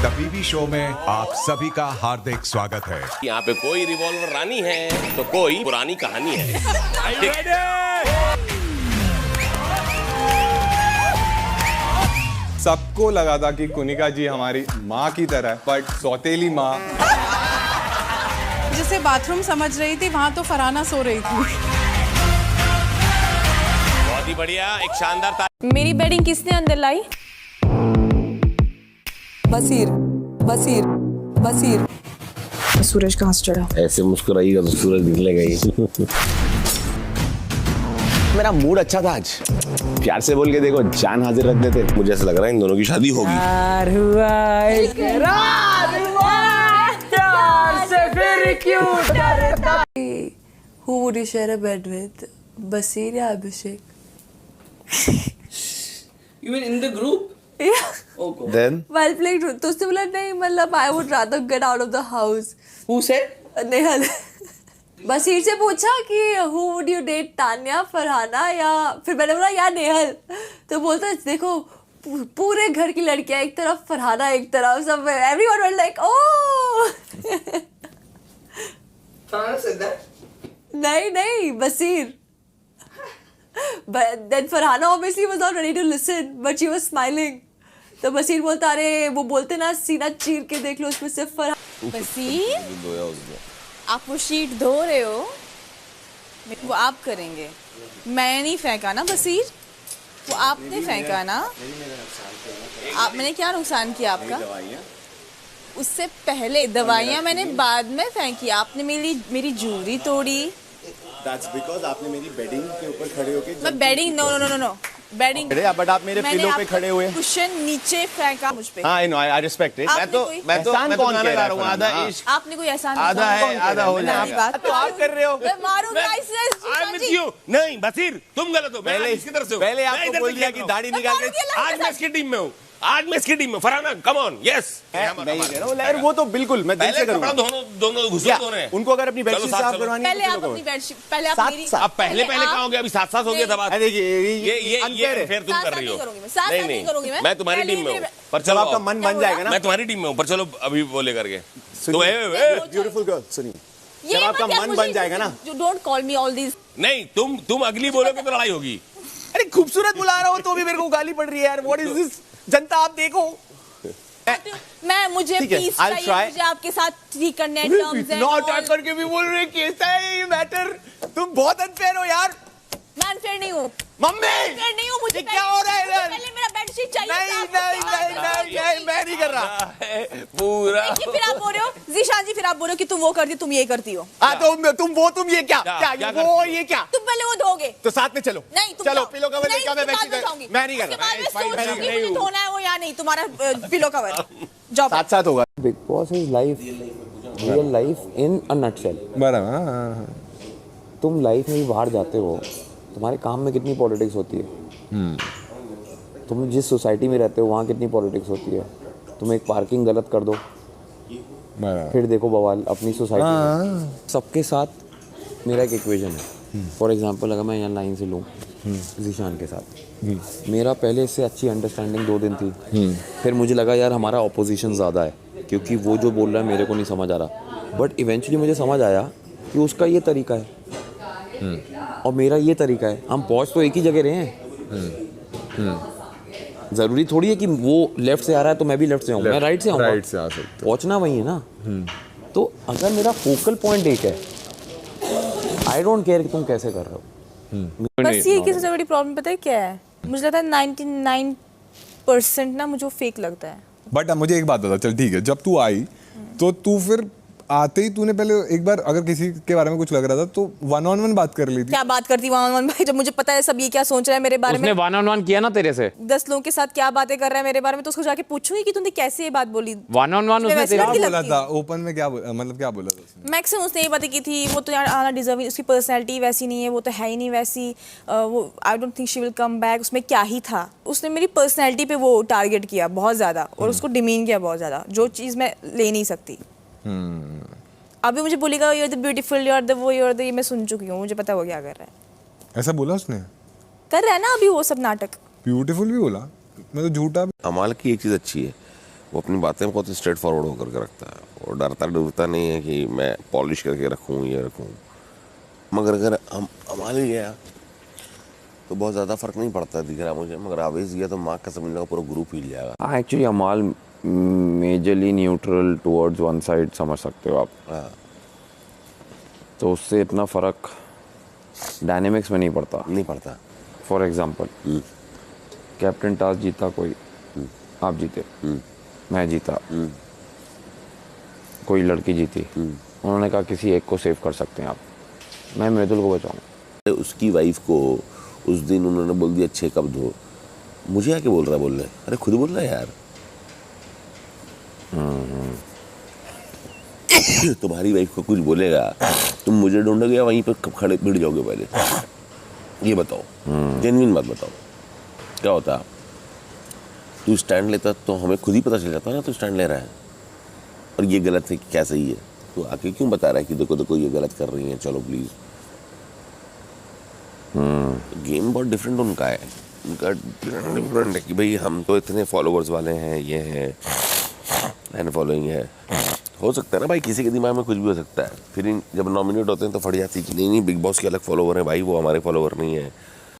The PV show में आप सभी का हार्दिक स्वागत है। यहाँ पे कोई रिवॉल्वर रानी है तो कोई पुरानी कहानी है। सबको लगा था कि कुनिका जी हमारी माँ की तरह है, बट सौतेली माँ। जिसे बाथरूम समझ रही थी वहां तो फरहाना सो रही थी। बहुत ही बढ़िया, एक शानदार मेरी बेडिंग किसने अंदर लाई? बसीर बसीर बसीर। सूरज कहाँ से चढ़ा? ऐसे मुस्कुराइएगा तो सूरज निकलेगा ही। मेरा मूड अच्छा था आज, प्यार से बोल के देखो जान हाजिर रख देते। मुझे ऐसा लग रहा है इन दोनों की शादी होगी। प्यार हुआ इकरार हुआ, प्यार से फिर क्यों डरता। Who would you share a bed with? बसीर या अभिषेक? You mean in the group? Yeah. Oh God. Then While playing truth, तो उसने बोला नहीं, मतलब I would rather get out of the house. Who said? Nehal बसीर से पूछा कि who would you date, Tanya, Farhana या फिर मैंने बोला या नेहल, तो बोलता देखो पूरे घर की लड़कियां एक तरफ, फरहाना एक तरफ, सब everyone was like oh. Farhana said that? नहीं बसीर. But then Farhana obviously was not ready to listen, but she was smiling. तो बसीर बोलता अरे वो बोलते ना सीना चीर के देख लो उसमें से बसीर, आप वो शीट धो रहे हो, वो आप करेंगे, मैंने नहीं फेंका ना बसीर, वो आपने फेंका ना। आप, मैंने क्या नुकसान किया आपका? उससे पहले दवाइयाँ मैंने बाद में फेंकी, आपने मेरी ज्वेलरी तोड़ी। That's because आपने मेरी बेडिंग के ऊपर खड़े होके मैं बेडिंग नो बेडिंग, बट आप मेरे पिलो पे खड़े हुए। कुशन नीचे फेंका मुझ पे। हाँ, I respect it. मैं तो कौन कह रहा हूँ, आधा इश्क, आपने कोई एहसान आधा है, आधा हो जाएगा। तो आप कर रहे हो, मैं मारूंगा I'm with you। नहीं बसीर, तुम गलत हो। पहले इसकी तरफ से हो। पहले आपको बोल दिया कि दाढ़ी निकाल के। आज मैं इसकी टीम में हूँ, फरहाना कम ऑन। यस, नहीं कह रहा हूँ, वो तो बिल्कुल मैं दिल से करूँगा। दोनों घुसे हो रहे हैं। उनको अगर अपनी बेडशीट साफ करवानी है, पहले आप अपनी बेडशीट, पहले आप मेरी, अब पहले कहाँ हो गया, अभी साथ हो गया दबा। ये फिर तुम कर रही हो। नहीं, मैं तुम्हारी टीम में हूँ, पर चलो आपका मन बन जाएगा ना। मैं तुम्हारी टीम में हूँ, पर चलो अभी वो लेकर के। ब्यूटीफुल गर्ल, सुनिए, जब आपका मन बन जाएगा ना। Don't call me all this. नहीं, तुम अगली बोलोगे तो लड़ाई होगी। अरे खूबसूरत बुला रहा हूँ तो भी मेरे को गाली पड़ रही है यार। What is this? जनता आप देखो, मुझे पीस चाहिए, मुझे आपके साथ ठीक करने हैं टर्म्स हैं। नॉट टाइप करके भी बोल रहे कैसा है ये मैटर। तुम बहुत अनफेयर हो यार। मैं अनफेयर नहीं हूँ मम्मी, अनफेयर नहीं हूँ। मुझे क्या हो रहा है इधर? पहले मेरा बेडशीट चाहिए। नहीं, मैं नहीं कर रहा पूरा। फिर आप बोल रहे हो जीशान जी, फिर आप बोल रहे हो कि तुम वो करती, तुम ये करती हो। तुम ये क्या वो ये क्या? तुम पहले वो धोगे तो साथ में चलो। नहीं, तुम चलो जाओ। पिलो कवर लेकर मैं नहीं, बेडशीट मैं नहीं कर रहा। मुझे धोना है वो या नहीं, तुम्हारा पिलो कवर जाओ साथ साथ होगा। Big boss is life, real life in a nutshell. बराबर। तुम लाइफ में भी बाहर जाते हो, तुम्हारे काम में कितनी पॉलिटिक्स होती है। तुम जिस सोसाइटी में रहते हो वहाँ कितनी पॉलिटिक्स होती है। तुम एक पार्किंग गलत कर दो, फिर देखो बवाल अपनी सोसाइटी में। सबके साथ मेरा एक इक्वेशन है। फॉर एग्जांपल अगर मैं यहाँ लाइन से लूँ जीशान के साथ, मेरा पहले इससे अच्छी अंडरस्टैंडिंग 2 दिन थी। फिर मुझे लगा यार हमारा ऑपोजिशन ज़्यादा है, क्योंकि वो जो बोल रहा है मेरे को नहीं समझ आ रहा। बट इवेंचुअली मुझे समझ आया कि उसका ये तरीका है और मेरा ये तरीका है। हम पहुँच तो एक ही जगह रहे हैं। ज़रूरी थोड़ी है कि वो लेफ्ट से आ रहा है तो मैं भी लेफ्ट से आऊँ, मैं राइट से आऊँगा। राइट से आ सकते, पहुँचना वही है ना। तो अगर मेरा फोकल पॉइंट एक है, आई डोंट केयर कि तुम कैसे कर रहे हो। बस ये की सबसे बड़ी प्रॉब्लम पता है क्या है? मुझे लगता है 99% ना मुझे फेक लगता है। बट मुझे एक बात बता, चल ठीक है, जब तू आई तो तू फिर आते ही तूने पहले एक बार अगर किसी के बारे में कुछ लग रहा था तो 1-on-1 बात कर ली थी। क्या बात करती 1-on-1 भाई, जब मुझे पता है सब ये क्या सोच रहा है मेरे बारे में। उसने 1-on-1 किया ना तेरे से, 10 लोगों के साथ क्या बातें कर रहा है मेरे बारे में, तो उसको जाके पूछूंगी कि तूने कैसे ये बात बोली। 1-on-1 उसने तेरे क्या बोला था ओपन में? क्या मतलब क्या बोला था उसने? मैक्सिमम उसने ये बातें की थी, वो तो यार आना डिजर्व, उसकी पर्सनैलिटी वैसी नहीं है, वो तो है ही नहीं वैसी, वो I don't think she will come back. उसमें क्या ही था, उसने मेरी पर्सनैलिटी पे वो टारगेट किया बहुत ज़्यादा और उसको डिमीन किया बहुत ज़्यादा, जो चीज़ मैं ले नहीं सकती। अभी मुझे बोलेगा you are the beautiful, you are the वो, यू आर द ये, मैं सुन चुकी हूँ, मुझे पता है वो क्या कर रहा है। ऐसा बोला उसने? कर रहा है ना अभी वो सब नाटक। ब्यूटीफुल भी बोला, मैं तो झूठा भी। अमाल की एक चीज़ अच्छी है, वो अपनी बातें बहुत स्ट्रेट फॉरवर्ड होकर के रखता है, वो डरता नहीं है कि मैं पॉलिश करके रखूँ ये रखूँ। मगर अगर हम अमाल गया तो बहुत ज़्यादा फ़र्क नहीं पड़ता दिख रहा मुझे, मगर आवेश गया तो माँ का समझ लो पूरा ग्रुप हिल जाएगा। हाँ एक्चुअली अमाल majorly neutral towards one side समझ सकते हो आप। हाँ तो उससे इतना फ़र्क डायनेमिक्स में नहीं पड़ता। फॉर एग्जांपल कैप्टन टॉस जीता कोई, आप जीते, मैं जीता, कोई लड़की जीती, उन्होंने कहा किसी एक को सेव कर सकते हैं आप, मैं मृदुल को बचाऊंगा। उसकी वाइफ को उस दिन उन्होंने बोल दिया 6 कप धो, मुझे आके बोल रहा बोलने, अरे खुद बोल रहा है यार। तुम्हारी वाइफ को कुछ बोलेगा तुम मुझे ढूंढोगे या वहीं पर कब खड़े भिड़ जाओगे पहले, ये बताओ, जेन्युइन बात बताओ क्या होता। तू स्टैंड लेता तो हमें खुद ही पता चल जाता ना तू स्टैंड ले रहा है और ये गलत है कि क्या सही है। तो आके क्यों बता रहा है कि देखो ये गलत कर रही है, चलो प्लीज। गेम बहुत डिफरेंट उनका है, उनका डिफरेंट है कि भाई हम तो इतने फॉलोवर्स वाले हैं, ये हैं एंड फॉलोइंग है। हो सकता है ना भाई किसी के दिमाग में कुछ भी हो सकता है, फिर जब नॉमिनेट होते हैं तो फट जाती है कि नहीं बिग बॉस के अलग फॉलोवर हैं भाई, वो हमारे फॉलोवर नहीं है।